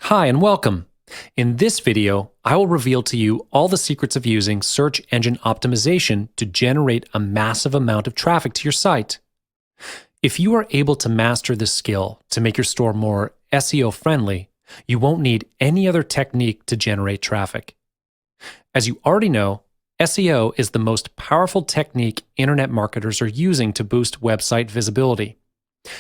Hi and welcome. In this video, I will reveal to you all the secrets of using search engine optimization to generate a massive amount of traffic to your site. If you are able to master this skill to make your store more SEO friendly, you won't need any other technique to generate traffic. As you already know, SEO is the most powerful technique internet marketers are using to boost website visibility.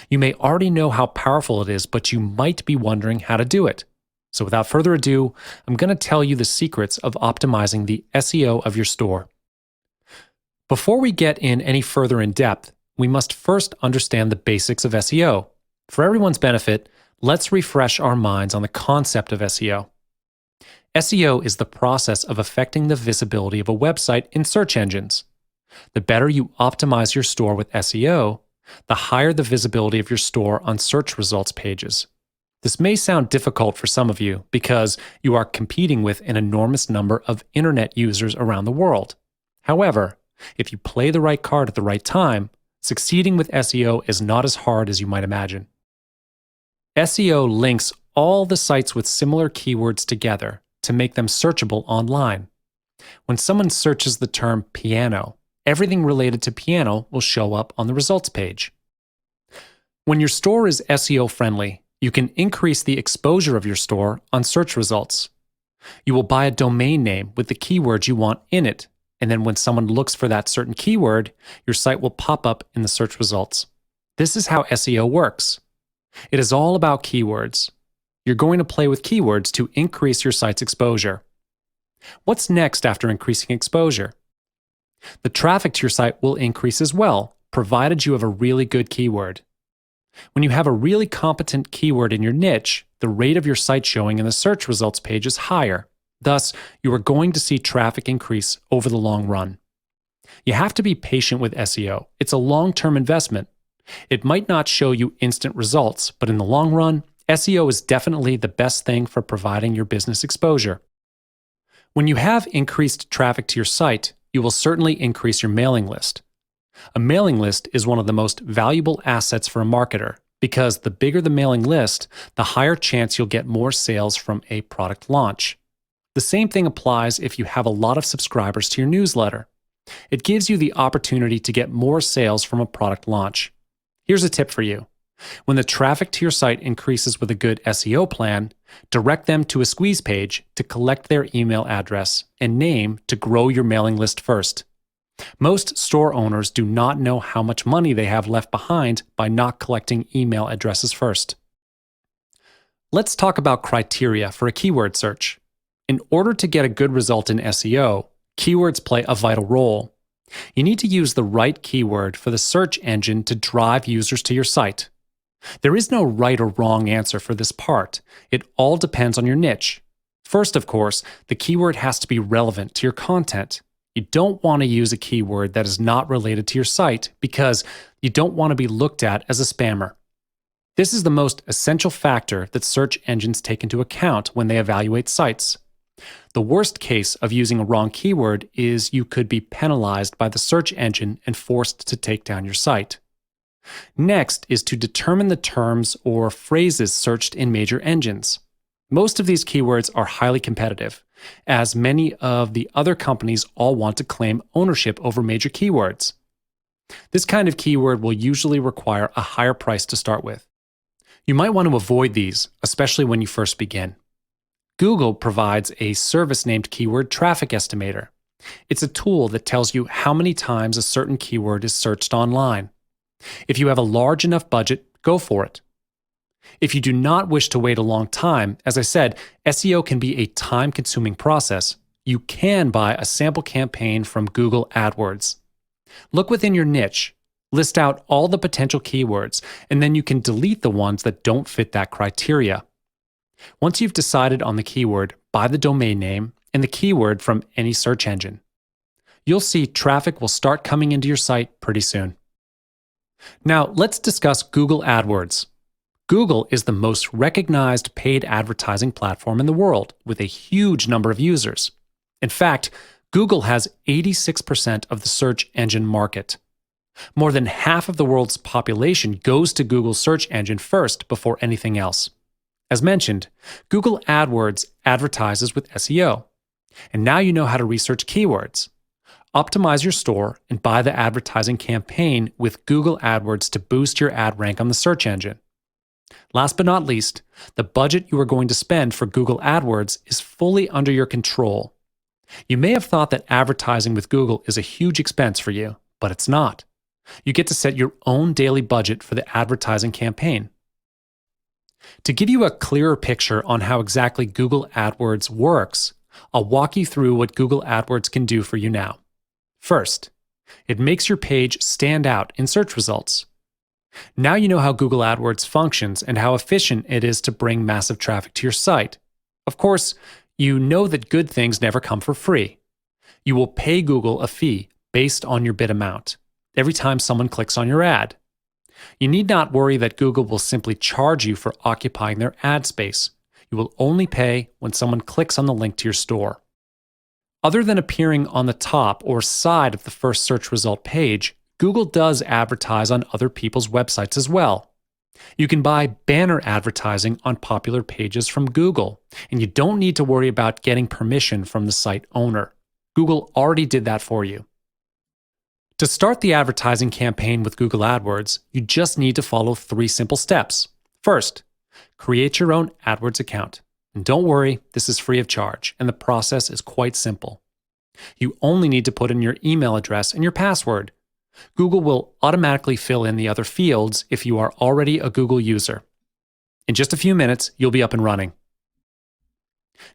You may already know how powerful it is, but you might be wondering how to do it. So without further ado, I'm going to tell you the secrets of optimizing the SEO of your store. Before we get in any further in depth, we must first understand the basics of SEO. For everyone's benefit, let's refresh our minds on the concept of SEO. SEO is the process of affecting the visibility of a website in search engines. The better you optimize your store with SEO, the higher the visibility of your store on search results pages. This may sound difficult for some of you because you are competing with an enormous number of internet users around the world. However, if you play the right card at the right time, succeeding with SEO is not as hard as you might imagine. SEO links all the sites with similar keywords together to make them searchable online. When someone searches the term piano, everything related to piano will show up on the results page. When your store is SEO friendly, you can increase the exposure of your store on search results. You will buy a domain name with the keywords you want in it, and then when someone looks for that certain keyword, your site will pop up in the search results. This is how SEO works. It is all about keywords. You're going to play with keywords to increase your site's exposure. What's next after increasing exposure? The traffic to your site will increase as well, provided you have a really good keyword. When you have a really competent keyword in your niche, the rate of your site showing in the search results page is higher. Thus, you are going to see traffic increase over the long run. You have to be patient with SEO. It's a long-term investment. It might not show you instant results, but in the long run, SEO is definitely the best thing for providing your business exposure. When you have increased traffic to your site, you will certainly increase your mailing list. A mailing list is one of the most valuable assets for a marketer because the bigger the mailing list, the higher chance you'll get more sales from a product launch. The same thing applies if you have a lot of subscribers to your newsletter. It gives you the opportunity to get more sales from a product launch. Here's a tip for you. When the traffic to your site increases with a good SEO plan, direct them to a squeeze page to collect their email address and name to grow your mailing list first. Most store owners do not know how much money they have left behind by not collecting email addresses first. Let's talk about criteria for a keyword search. In order to get a good result in SEO, keywords play a vital role. You need to use the right keyword for the search engine to drive users to your site. There is no right or wrong answer for this part. It all depends on your niche. First, of course, the keyword has to be relevant to your content. You don't want to use a keyword that is not related to your site because you don't want to be looked at as a spammer. This is the most essential factor that search engines take into account when they evaluate sites. The worst case of using a wrong keyword is you could be penalized by the search engine and forced to take down your site. Next is to determine the terms or phrases searched in major engines. Most of these keywords are highly competitive, as many of the other companies all want to claim ownership over major keywords. This kind of keyword will usually require a higher price to start with. You might want to avoid these, especially when you first begin. Google provides a service named Keyword Traffic Estimator. It's a tool that tells you how many times a certain keyword is searched online. If you have a large enough budget, go for it. If you do not wish to wait a long time, as I said, SEO can be a time-consuming process. You can buy a sample campaign from Google AdWords. Look within your niche, list out all the potential keywords, and then you can delete the ones that don't fit that criteria. Once you've decided on the keyword, buy the domain name and the keyword from any search engine. You'll see traffic will start coming into your site pretty soon. Now, let's discuss Google AdWords. Google is the most recognized paid advertising platform in the world, with a huge number of users. In fact, Google has 86% of the search engine market. More than half of the world's population goes to Google's search engine first before anything else. As mentioned, Google AdWords advertises with SEO. And now you know how to research keywords. Optimize your store and buy the advertising campaign with Google AdWords to boost your ad rank on the search engine. Last but not least, the budget you are going to spend for Google AdWords is fully under your control. You may have thought that advertising with Google is a huge expense for you, but it's not. You get to set your own daily budget for the advertising campaign. To give you a clearer picture on how exactly Google AdWords works, I'll walk you through what Google AdWords can do for you now. First, it makes your page stand out in search results. Now you know how Google AdWords functions and how efficient it is to bring massive traffic to your site. Of course, you know that good things never come for free. You will pay Google a fee based on your bid amount every time someone clicks on your ad. You need not worry that Google will simply charge you for occupying their ad space. You will only pay when someone clicks on the link to your store. Other than appearing on the top or side of the first search result page, Google does advertise on other people's websites as well. You can buy banner advertising on popular pages from Google, and you don't need to worry about getting permission from the site owner. Google already did that for you. To start the advertising campaign with Google AdWords, you just need to follow 3 simple steps. First, create your own AdWords account. And don't worry, this is free of charge, and the process is quite simple. You only need to put in your email address and your password. Google will automatically fill in the other fields if you are already a Google user. In just a few minutes, you'll be up and running.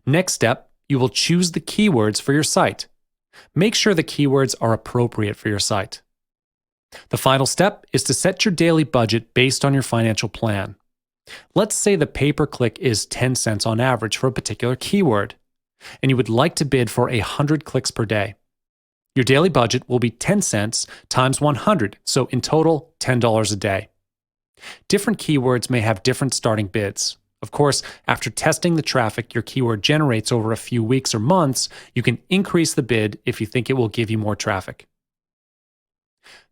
Next step, you will choose the keywords for your site. Make sure the keywords are appropriate for your site. The final step is to set your daily budget based on your financial plan. Let's say the pay-per-click is 10 cents on average for a particular keyword, and you would like to bid for 100 clicks per day. Your daily budget will be 10 cents times 100, so in total, $10 a day. Different keywords may have different starting bids. Of course, after testing the traffic your keyword generates over a few weeks or months, you can increase the bid if you think it will give you more traffic.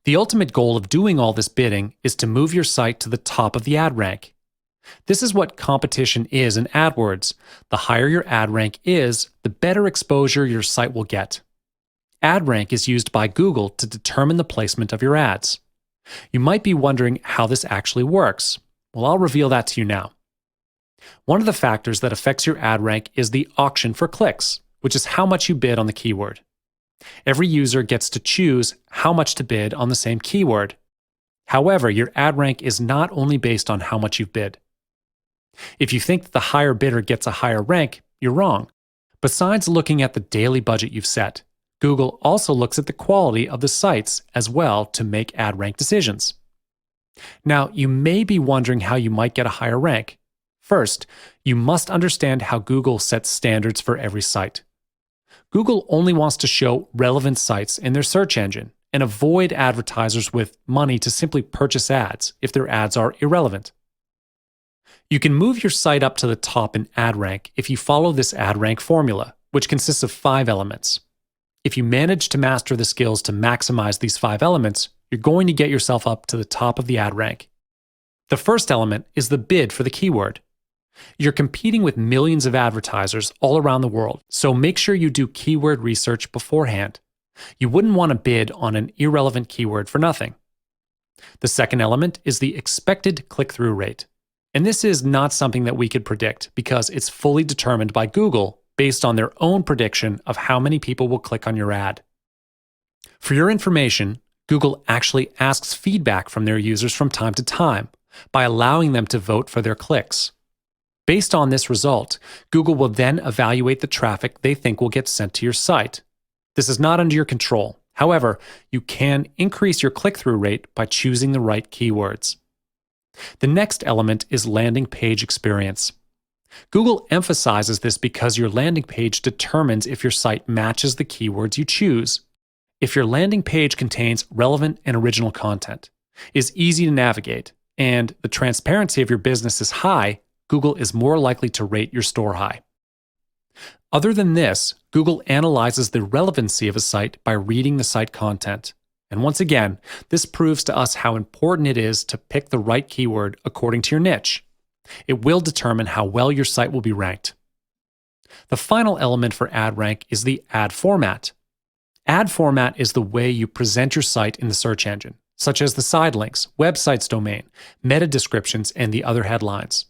The ultimate goal of doing all this bidding is to move your site to the top of the ad rank. This is what competition is in AdWords. The higher your ad rank is, the better exposure your site will get. Ad rank is used by Google to determine the placement of your ads. You might be wondering how this actually works. Well, I'll reveal that to you now. One of the factors that affects your ad rank is the auction for clicks, which is how much you bid on the keyword. Every user gets to choose how much to bid on the same keyword. However, your ad rank is not only based on how much you've bid. If you think that the higher bidder gets a higher rank, you're wrong. Besides looking at the daily budget you've set, Google also looks at the quality of the sites as well to make ad rank decisions. Now, you may be wondering how you might get a higher rank. First, you must understand how Google sets standards for every site. Google only wants to show relevant sites in their search engine and avoid advertisers with money to simply purchase ads if their ads are irrelevant. You can move your site up to the top in ad rank if you follow this ad rank formula, which consists of 5 elements. If you manage to master the skills to maximize these 5 elements, you're going to get yourself up to the top of the ad rank. The first element is the bid for the keyword. You're competing with millions of advertisers all around the world, so make sure you do keyword research beforehand. You wouldn't want to bid on an irrelevant keyword for nothing. The second element is the expected click-through rate. And this is not something that we could predict because it's fully determined by Google based on their own prediction of how many people will click on your ad. For your information, Google actually asks feedback from their users from time to time by allowing them to vote for their clicks. Based on this result, Google will then evaluate the traffic they think will get sent to your site. This is not under your control. However, you can increase your click-through rate by choosing the right keywords. The next element is landing page experience. Google emphasizes this because your landing page determines if your site matches the keywords you choose. If your landing page contains relevant and original content, is easy to navigate, and the transparency of your business is high, Google is more likely to rate your store high. Other than this, Google analyzes the relevancy of a site by reading the site content. And once again, this proves to us how important it is to pick the right keyword according to your niche. It will determine how well your site will be ranked. The final element for ad rank is the ad format. Ad format is the way you present your site in the search engine, such as the side links, website's domain, meta descriptions, and the other headlines.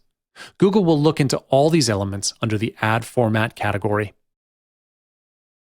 Google will look into all these elements under the ad format category.